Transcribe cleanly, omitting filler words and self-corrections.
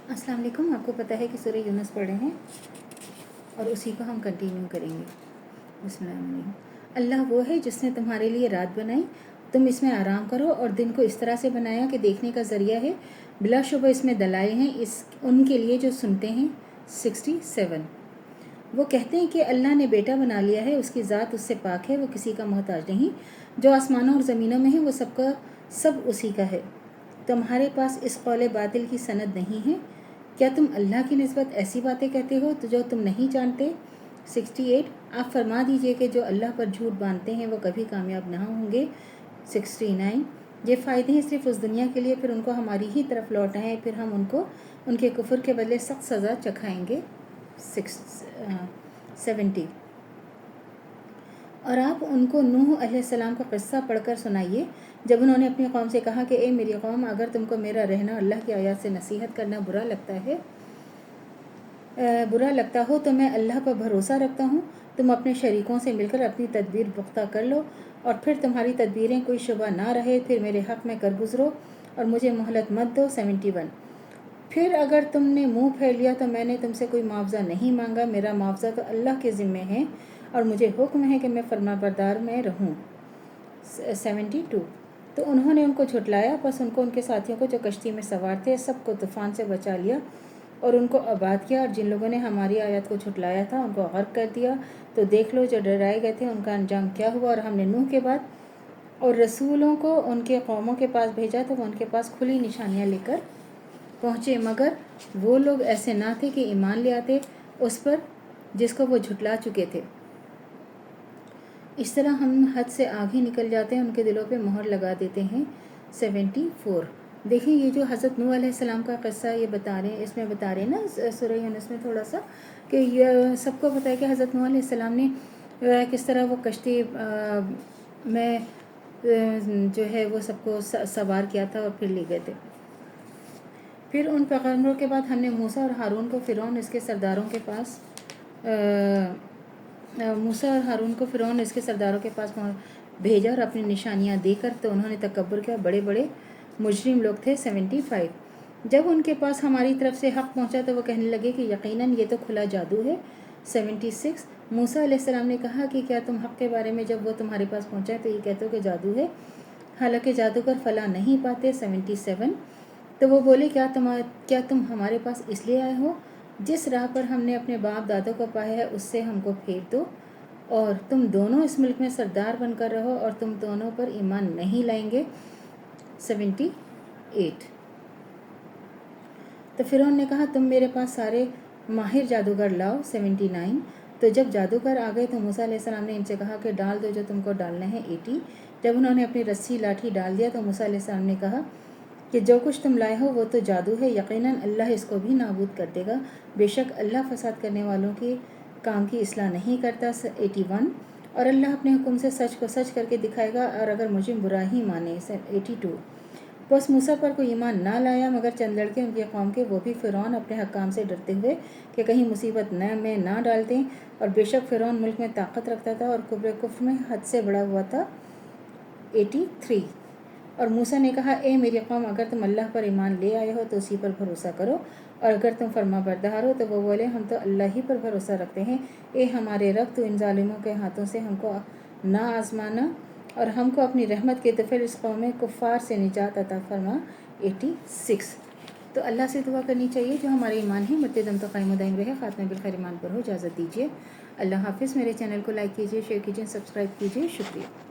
अस्सलाम वालेकुम। आपको पता है कि सूरह यूनुस पढ़े हैं और उसी को हम कंटिन्यू करेंगे। बिस्मिल्लाह। अल्लाह वो है जिसने तुम्हारे लिए रात बनाई, तुम इसमें आराम करो, और दिन को इस तरह से बनाया कि देखने का ज़रिया है। बिलाशुबह इसमें दलाइल हैं इस उनके लिए जो सुनते हैं। 67। वो कहते हैं कि अल्लाह ने बेटा बना लिया है, उसकी ज़ात उससे पाक है, वो किसी का मोहताज नहीं। जो आसमानों और ज़मीनों में है वो सबका सब उसी का है। तुम्हारे पास इस कौल बातिल की सनद नहीं है। क्या तुम अल्लाह की निस्बत ऐसी बातें कहते हो तो जो तुम नहीं जानते। 68। आप फरमा दीजिए कि जो अल्लाह पर झूठ बांधते हैं वो कभी कामयाब ना होंगे। 69। ये फ़ायदे हैं सिर्फ उस दुनिया के लिए, फिर उनको हमारी ही तरफ लौटाएं, फिर हम उनको उनके कुफ्र के बदले सख्त सज़ा चखाएंगे। 70। और आप उनको नूह अलैहिस्सलाम का क़िस्सा पढ़कर सुनाइए जब उन्होंने अपनी कौम से कहा कि ए मेरी कौम, अगर तुमको मेरा रहना अल्लाह की आयत से नसीहत करना बुरा लगता हो तो मैं अल्लाह पर भरोसा रखता हूँ। तुम अपने शरीकों से मिलकर अपनी तदबीर पुख्ता कर लो, और फिर तुम्हारी तदबीरें कोई शुबा ना रहे, फिर मेरे हक़ में कर गुज़रो और मुझे मोहलत मत दो। 71। फिर अगर तुमने मुंह फेर लिया तो मैंने तुमसे कोई मुआवजा नहीं मांगा, मेरा मुआवजा तो अल्लाह के ज़िम्मे है और मुझे हुक्म है कि मैं फरमाबरदार में रहूँ। 72। तो उन्होंने उनको झुटलाया, बस उनको उनके साथियों को जो कश्ती में सवार थे सबको तूफ़ान से बचा लिया और उनको आबाद किया, और जिन लोगों ने हमारी आयत को झुटलाया था उनको गर्क कर दिया। तो देख लो जो डराए गए थे उनका अंजाम क्या हुआ। और हमने नूह के बाद और रसूलों को उनके कौमों के पास भेजा तो वो उनके पास खुली निशानियाँ लेकर पहुँचे, मगर वो लोग ऐसे ना थे कि ईमान ले आते उस पर जिसको वो झुटला चुके थे। इस तरह हम हद से आगे निकल जाते हैं, उनके दिलों पे मोहर लगा देते हैं। 74। देखिए ये जो हज़रत नूह अलैहिस्सलाम का क़िस्सा ये बता रहे हैं, इसमें बता रहे हैं ना सूरह यूनुस में थोड़ा सा, कि ये सबको पता है कि हज़रत नूह अलैहिस्सलाम ने किस तरह वो कश्ती में जो है वो सबको सवार किया था और फिर ले गए थे। फिर उन पैगम्बरों के बाद हमने मूसा और हारून को फ़िरौन इसके सरदारों के पास भेजा और अपनी निशानियां देकर, तो उन्होंने तकब्बुर किया, बड़े बड़े मुजरिम लोग थे। 75। जब उनके पास हमारी तरफ से हक़ पहुंचा तो वो कहने लगे कि यकीनन ये तो खुला जादू है। 76। मूसा अलैहिस्सलाम ने कहा कि क्या तुम हक़ के बारे में जब वो तुम्हारे पास पहुंचा तो ये कहते हो कि जादू है, हालांकि जादूगर फला नहीं पाते। 77। तो वो बोले क्या तुम हमारे पास इसलिए आए हो, जिस राह पर हमने अपने बाप दादों को पाया है उससे हमको फेर दो, और तुम दोनों इस मुल्क में सरदार बनकर रहो और तुम दोनों पर ईमान नहीं लाएंगे। 78। तो फिरौन ने कहा तुम मेरे पास सारे माहिर जादूगर लाओ। 79। तो जब जादूगर आ गए तो मूसा अलैहिस्सलाम ने इनसे कहा कि डाल दो जो तुमको डालना है। 80। जब उन्होंने अपनी रस्सी लाठी डाल दिया तो मूसा अलैहिस्सलाम ने कहा कि जो कुछ तुम लाए हो वो तो जादू है, यकीनन अल्लाह इसको भी नाबूद कर देगा, बेशक अल्लाह फसाद करने वालों के काम की इस्लाह नहीं करता। 81। और अल्लाह अपने हुक्म से सच को सच करके दिखाएगा, और अगर मुझे बुरा ही माने। 82। बस मूसा पर कोई ईमान ना लाया मगर चंद लड़के उनके कौम के, वो भी फ़िरौन अपने हकाम से डरते हुए कि कहीं मुसीबत में ना डाल दें, और बेशक फ़िरौन मुल्क में ताकत रखता था और कुफ्र में हद से बड़ा हुआ था। 83। और मूसा ने कहा ए मेरी कौम, अगर तुम अल्लाह पर ईमान ले आए हो तो उसी पर भरोसा करो, और अगर तुम फरमाबरदार हो तो वो बोले हम तो अल्लाह ही पर भरोसा रखते हैं। ए हमारे रब, तो इन जालिमों के हाथों से हमको ना आजमाना और हमको अपनी रहमत के तो फिर इस कौम में कुफ़ार से निजात अता फरमा। 86। तो अल्लाह से दुआ करनी चाहिए जो हमारे ईमान है मुद्दम तो कायम दायम रहे, ख़ात्मा बिल खैर ईमान पर हो। इजाज़त दीजिए। अल्लाह हाफ़िज़। मेरे चैनल को लाइक कीजिए, शेयर कीजिए, सब्सक्राइब कीजिए। शुक्रिया।